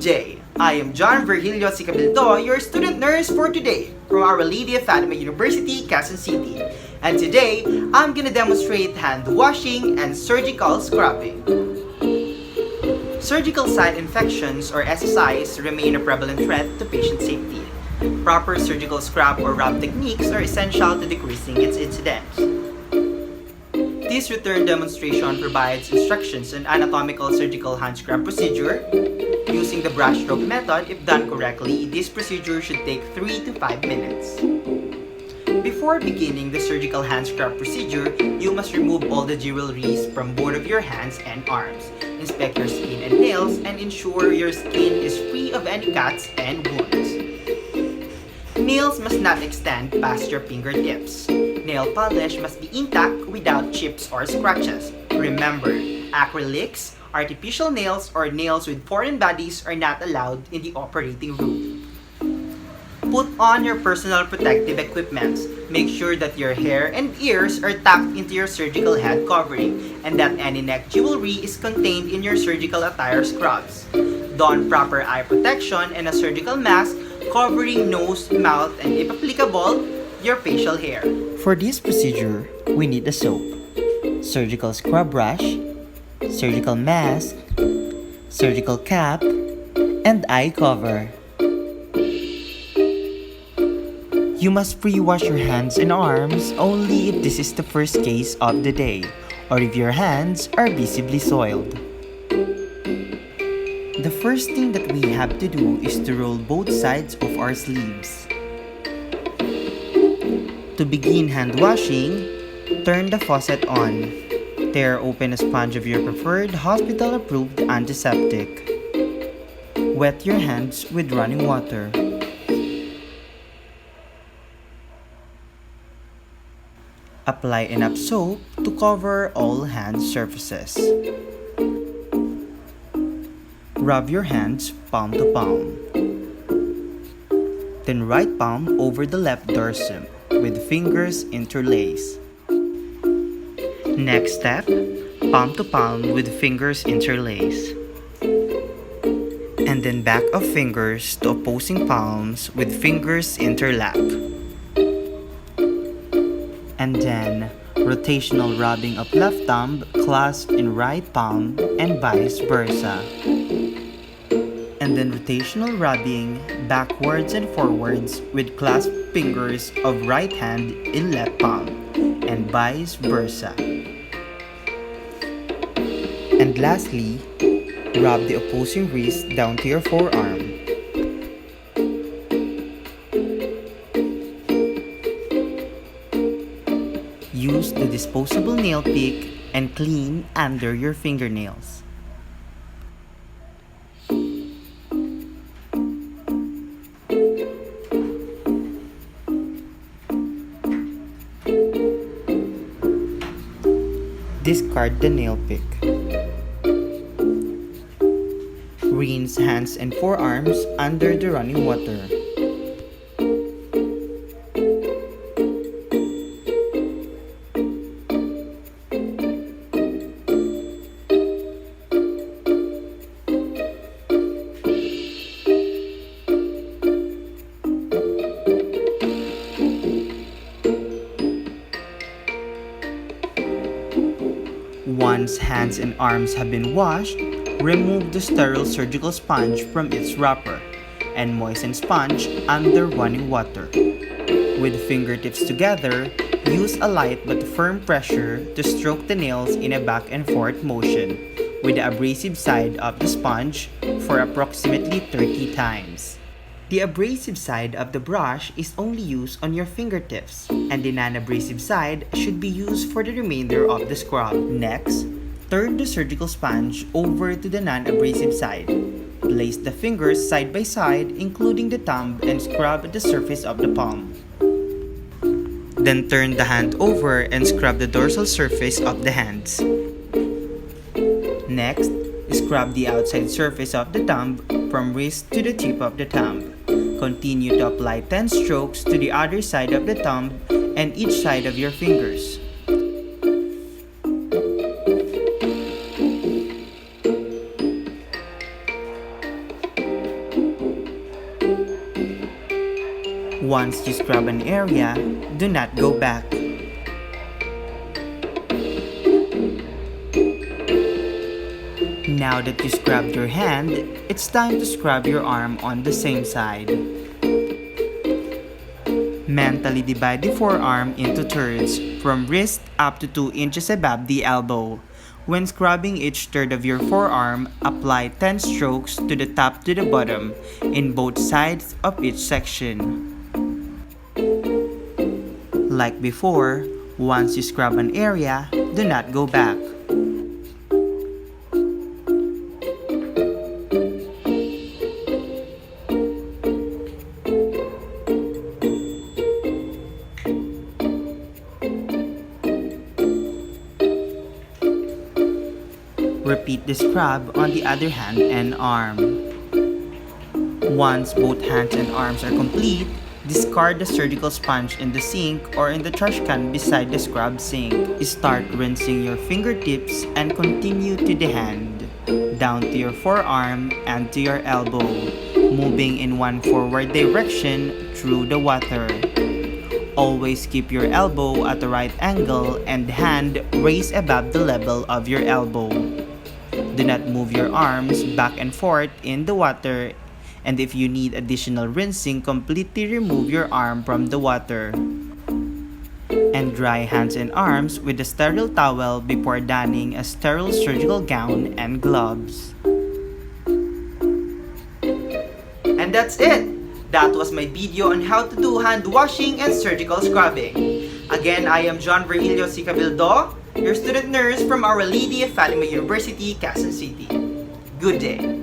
good day. I am John Virgilio Sicabildo, your student nurse for today from Our Lady of Fatima University, Quezon City. And today, I'm gonna demonstrate hand washing and surgical scrubbing. Surgical site infections or SSIs remain a prevalent threat to patient safety. Proper surgical scrub or rub techniques are essential to decreasing its incidence. This return demonstration provides instructions on anatomical surgical hand scrub procedure. Using the brush stroke method, if done correctly, this procedure should take 3 to 5 minutes. Before beginning the surgical hand scrub procedure, you must remove all the jewelries from both of your hands and arms. Inspect your skin and nails and ensure your skin is free of any cuts and wounds. Nails must not extend past your fingertips. Nail polish must be intact without chips or scratches. Remember, acrylics, artificial nails, or nails with foreign bodies are not allowed in the operating room. Put on your personal protective equipment. Make sure that your hair and ears are tucked into your surgical head covering and that any neck jewelry is contained in your surgical attire scrubs. Don proper eye protection and a surgical mask covering nose, mouth, and if applicable, your facial hair. For this procedure, we need a soap, surgical scrub brush, surgical mask, surgical cap, and eye cover. You must pre-wash your hands and arms only if this is the first case of the day or if your hands are visibly soiled. The first thing that we have to do is to roll both sides of our sleeves. To begin hand washing, turn the faucet on. Tear open a sponge of your preferred hospital-approved antiseptic. Wet your hands with running water. Apply enough soap to cover all hand surfaces. Rub your hands palm to palm. Then right palm over the left dorsum with fingers interlaced. Next step, palm to palm with fingers interlaced. And then back of fingers to opposing palms with fingers interlock. And then rotational rubbing of left thumb clasped in right palm and vice versa. And then rotational rubbing backwards and forwards with clasped fingers of right hand in left palm and vice versa. And lastly, rub the opposing wrist down to your forearm. Use the disposable nail pick and clean under your fingernails. Discard the nail pick. Rinse hands and forearms under the running water. Once hands and arms have been washed, remove the sterile surgical sponge from its wrapper and moisten sponge under running water. With fingertips together, use a light but firm pressure to stroke the nails in a back and forth motion with the abrasive side of the sponge for approximately 30 times. The abrasive side of the brush is only used on your fingertips, and the non-abrasive side should be used for the remainder of the scrub. Next, turn the surgical sponge over to the non-abrasive side. Place the fingers side by side, including the thumb, and scrub the surface of the palm. Then turn the hand over and scrub the dorsal surface of the hands. Next, scrub the outside surface of the thumb from wrist to the tip of the thumb. Continue to apply 10 strokes to the other side of the thumb and each side of your fingers. Once you scrub an area, do not go back. Now that you scrubbed your hand, it's time to scrub your arm on the same side. Mentally divide the forearm into thirds from wrist up to 2 inches above the elbow. When scrubbing each third of your forearm, apply 10 strokes to the top to the bottom in both sides of each section. Like before, once you scrub an area, do not go back. Repeat the scrub on the other hand and arm. Once both hands and arms are complete, discard the surgical sponge in the sink or in the trash can beside the scrub sink. Start rinsing your fingertips and continue to the hand, down to your forearm and to your elbow, moving in one forward direction through the water. Always keep your elbow at the right angle and hand raised above the level of your elbow. Do not move your arms back and forth in the water, and if you need additional rinsing, completely remove your arm from the water. And dry hands and arms with a sterile towel before donning a sterile surgical gown and gloves. And that's it! That was my video on how to do hand washing and surgical scrubbing. Again, I am John Virgilio C. Cabildo, your student nurse from Our Lady of Fatima University, Quezon City. Good day!